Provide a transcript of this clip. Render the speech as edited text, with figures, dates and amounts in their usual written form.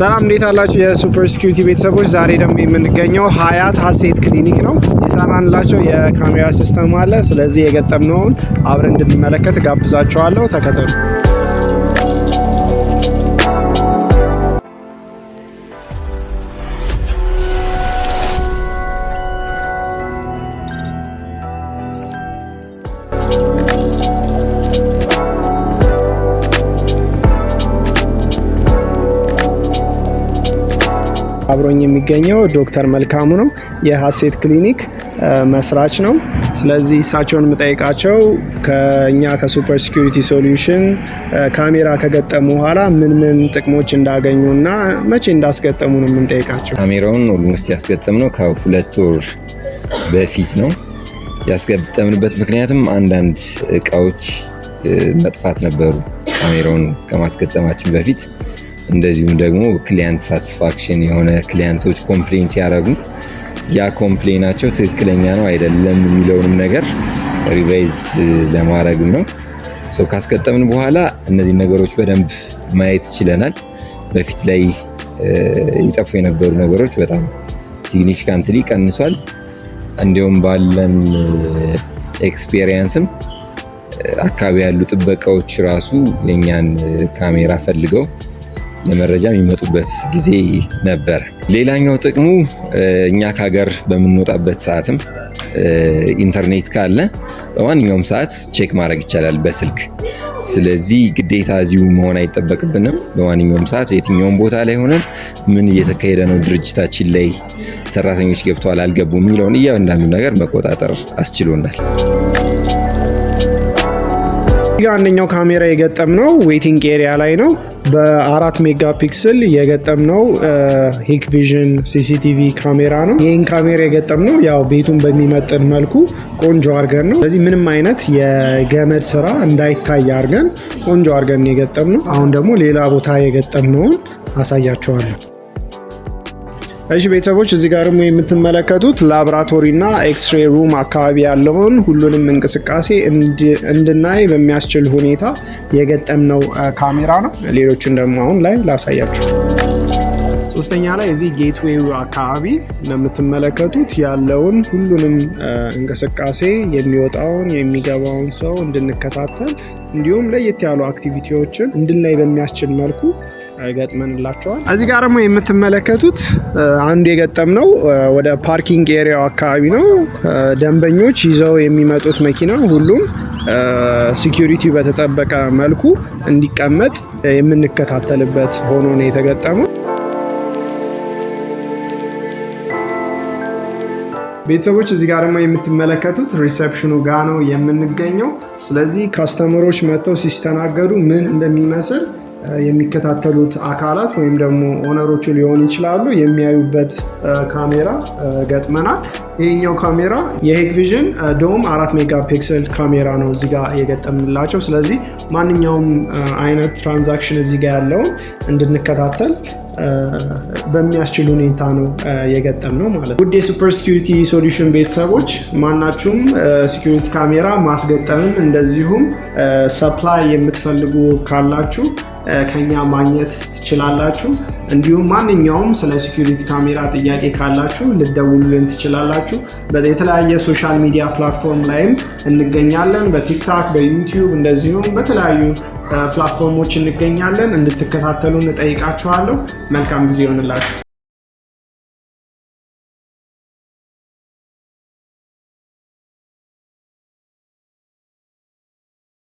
ሰላም እንዴት አላችሁ የሱፐር ሲኪዩሪቲ ቤተሰቦች? ዛሬ ደግሞ የምንገኘው ሀያት ሀሴት ክሊኒክ ነው። የሰራንላቸው የካሜራ ሲስተም አለ። ስለዚህ የገጠምነውን አብረን እንድንመለከት ጋብዛችኋለሁ። ተከተሉ። አብሮኝ የሚገኘው ዶክተር መልካሙ ነው። የሀሴት ክሊኒክ መስራች ነው። ስለዚህ እሳቸውን የምጠይቃቸው ከኛ ከሱፐር ሲኪዩሪቲ ሶሉሽን ካሜራ ከገጠሙ በኋላ ምን ጥቅሞች እንዳገኙና መቼ እንዳስገጠሙ ነው የምንጠይቃቸው። ካሜራውን ኦልሞስት ያስገጠምነው ከሁለት ወር በፊት ነው። ያስገጠምንበት ምክንያትም አንዳንድ እቃዎች መጥፋት ነበሩ ካሜራውን ከማስገጠማችን በፊት። እንደዚሁም ደግሞ ክሊያንት ሳቲስፋክሽን የሆነ ክሊያንቶች ኮምፕሌን ሲያደርጉ ያ ኮምፕሌናቸው ትክክለኛ ነው አይደለም የሚለውንም ነገር ሪቫይዝድ ለማድረግ ነው። ካስገጠምን በኋላ እነዚህ ነገሮች በደንብ ማየት ችለናል። በፊት ላይ ይጠፉ የነበሩ ነገሮች በጣም ሲግኒፊካንትሊ ቀንሷል። እንዲሁም ባለን ኤክስፔሪየንስም አካባቢ ያሉ ጥበቃዎች ራሱ የኛን ካሜራ ፈልገው ለመረጃ የሚመጡበት ጊዜ ነበር። ሌላኛው ጥቅሙ እኛ ከሀገር በምንወጣበት ሰዓትም ኢንተርኔት ካለ በማንኛውም ሰዓት ቼክ ማድረግ ይቻላል በስልክ። ስለዚህ ግዴታ እዚሁ መሆን አይጠበቅብንም። በማንኛውም ሰዓት የትኛውም ቦታ ላይ ሆነን ምን እየተካሄደ ነው ድርጅታችን ላይ፣ ሰራተኞች ገብተዋል አልገቡም የሚለውን እያንዳንዱ ነገር መቆጣጠር አስችሎናል። አንደኛው ካሜራ የገጠምነው ዌቲንግ ኤሪያ ላይ ነው። በ4 ሜጋ ፒክስል የገጠምነው ሂክቪዥን ሲሲቲቪ ካሜራ ነው። ይህን ካሜራ የገጠምነው ያው ቤቱን በሚመጥን መልኩ ቆንጆ አድርገን ነው። ስለዚህ ምንም አይነት የገመድ ስራ እንዳይታይ አድርገን ቆንጆ አድርገን የገጠምነው። አሁን ደግሞ ሌላ ቦታ የገጠምነውን አሳያችኋለሁ። እሺ ቤተሰቦች፣ እዚህ ጋር ደግሞ የምትመለከቱት ላቦራቶሪ እና ኤክስሬ ሩም አካባቢ ያለውን ሁሉንም እንቅስቃሴ እንድናይ በሚያስችል ሁኔታ የገጠምነው ካሜራ ነው። ሌሎችን ደግሞ አሁን ላይ ላሳያችሁ። ሶስተኛ ላይ እዚህ ጌትዌው አካባቢ እንደምትመለከቱት ያለውን ሁሉንም እንቅስቃሴ የሚወጣውን የሚገባውን ሰው እንድንከታተል እንዲሁም ለየት ያሉ አክቲቪቲዎችን እንድናይ በሚያስችል መልኩ ገጥመንላቸዋል። እዚህ ጋር ደግሞ የምትመለከቱት አንዱ የገጠምነው ወደ ፓርኪንግ ኤሪያው አካባቢ ነው። ደንበኞች ይዘው የሚመጡት መኪና ሁሉም ሲኪዩሪቲ በተጠበቀ መልኩ እንዲቀመጥ የምንከታተልበት ሆኖ ነው የተገጠመው። ቤተሰቦች እዚህ ጋር ደግሞ የምትመለከቱት ሪሴፕሽኑ ጋር ነው የምንገኘው። ስለዚህ ካስተመሮች መጥተው ሲስተናገዱ ምን እንደሚመስል የሚከታተሉት አካላት ወይም ደግሞ ኦነሮቹ ሊሆኑ ይችላሉ የሚያዩበት ካሜራ ገጥመናል። ይህኛው ካሜራ የሂክቪዥን ዶም 4 ሜጋ ፒክሰል ካሜራ ነው እዚህ ጋር የገጠምንላቸው። ስለዚህ ማንኛውም አይነት ትራንዛክሽን እዚህ ጋር ያለውን እንድንከታተል በሚያስችል ሁኔታ ነው የገጠምነው ማለት ነው። ውድ የሱፐር ሲኪዩሪቲ ሶሉሽን ቤተሰቦች፣ ማናችሁም ሲኪዩሪቲ ካሜራ ማስገጠምም እንደዚሁም ሰፕላይ የምትፈልጉ ካላችሁ ከኛ ማግኘት ትችላላችሁ። እንዲሁም ማንኛውም ስለ ሲኪዩሪቲ ካሜራ ጥያቄ ካላችሁ ልደውሉልን ትችላላችሁ። የተለያየ ሶሻል ሚዲያ ፕላትፎርም ላይም እንገኛለን። በቲክታክ፣ በዩቲዩብ እንደዚሁም በተለያዩ ፕላትፎርሞች እንገኛለን። እንድትከታተሉን እጠይቃችኋለሁ። መልካም ጊዜ ይሆንላችሁ።